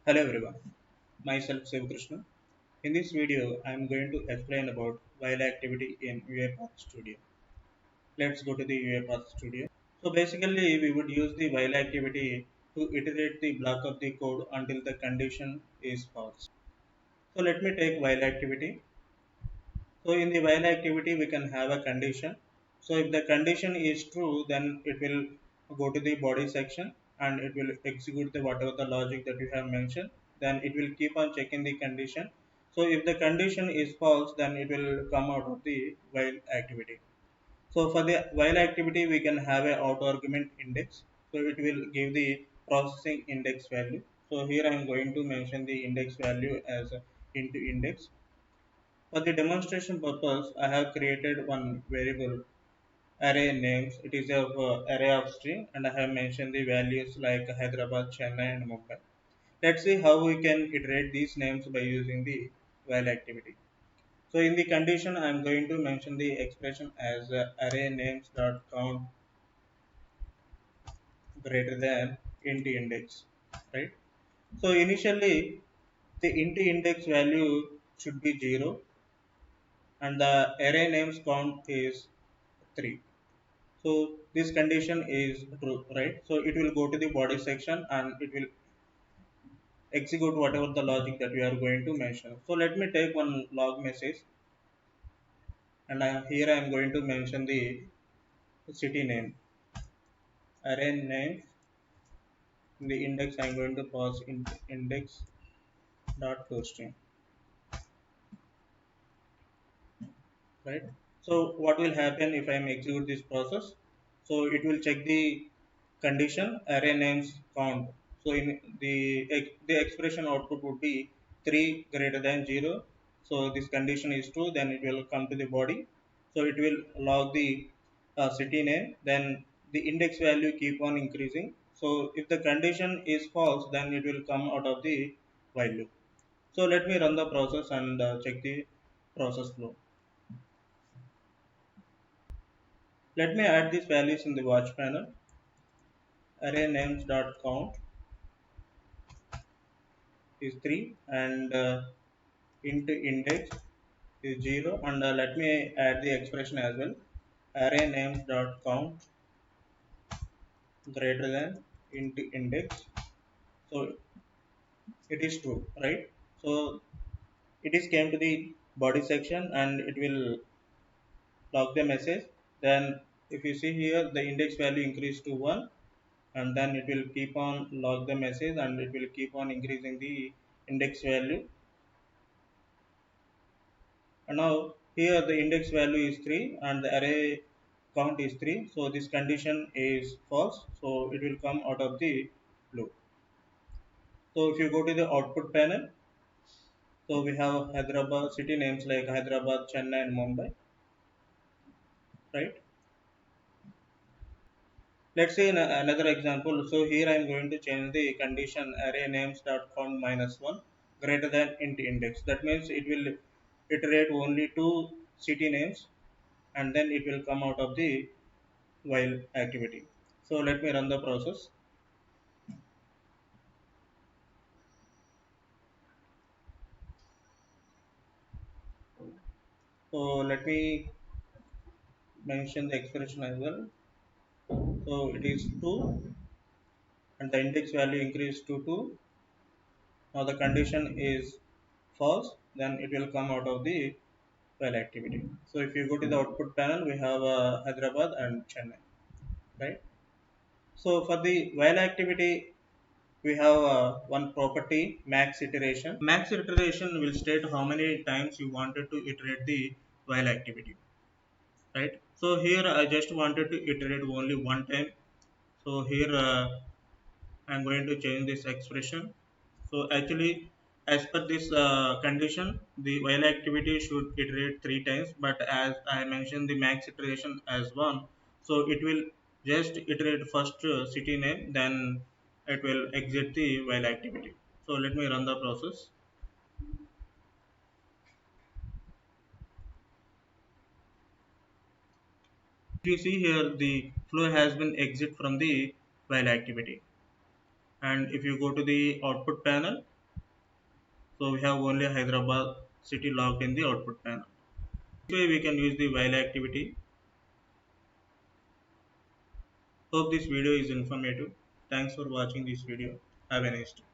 Hello everyone, myself Krishna. In this video, I am going to explain about while activity in UiPath Studio. Let's go to the UiPath Studio. So basically, we would use the while activity to iterate the block of the code until the condition is false. So let me take while activity. So in the while activity, we can have a condition. So if the condition is true, then it will go to the body section and it will execute the whatever the logic that you have mentioned. Then it will keep on checking the condition. So if the condition is false, then it will come out of the while activity. So for the while activity, we can have a auto argument index. So it will give the processing index value. So here I am going to mention the index value as into index. For the demonstration purpose, I have created one variable array names. It is a array of string and I have mentioned the values like Hyderabad, Chennai and Mumbai. Let's see how we can iterate these names by using the while activity. So in the condition, I am going to mention the expression as array names dot count greater than int index, right? So initially, the int index value should be 0 and the array names count is 3. So this condition is true, right? So it will go to the body section and it will execute whatever the logic that we are going to mention. So let me take one log message and here I am going to mention the city name, array name. In the index I am going to pass index dot toString, right? So what will happen if I am execute this process? So it will check the condition array names count. So in the expression output would be 3 greater than 0. So this condition is true, then it will come to the body. So it will log the city name, then the index value keep on increasing. So if the condition is false, then it will come out of the while loop. So let me run the process and check the process flow. Let me add these values in the watch panel. Array names dot count is 3 and int index is 0, and let me add the expression as well. Array names dot count greater than int index. So it is true, right? So it is came to the body section and it will log the message. Then if you see here, the index value increased to 1 and then it will keep on log the message and it will keep on increasing the index value. And now here the index value is 3 and the array count is 3. So this condition is false. So it will come out of the loop. So if you go to the output panel, so we have Hyderabad city names like Hyderabad, Chennai and Mumbai, right? Let's say another example. So here I am going to change the condition array names dot count minus 1 greater than int index. That means it will iterate only two city names and then it will come out of the while activity. So let me run the process. So let me mention the expression as well. So it is 2 and the index value increased to 2. Now the condition is false, then it will come out of the while activity. So if you go to the output panel, we have Hyderabad and Chennai, right? So for the while activity, we have one property max iteration. Max iteration will state how many times you wanted to iterate the while activity, right? So here I just wanted to iterate only one time. So here I'm going to change this expression. So actually, as per this condition, the while activity should iterate 3 times, but as I mentioned the max iteration as 1, so it will just iterate first city name, then it will exit the while activity. So let me run the process. If you see here, the flow has been exit from the while activity. And if you go to the output panel, So we have only Hyderabad city logged in the output panel. This way we can use the while activity. Hope this video is informative. Thanks for watching this video. Have a nice day.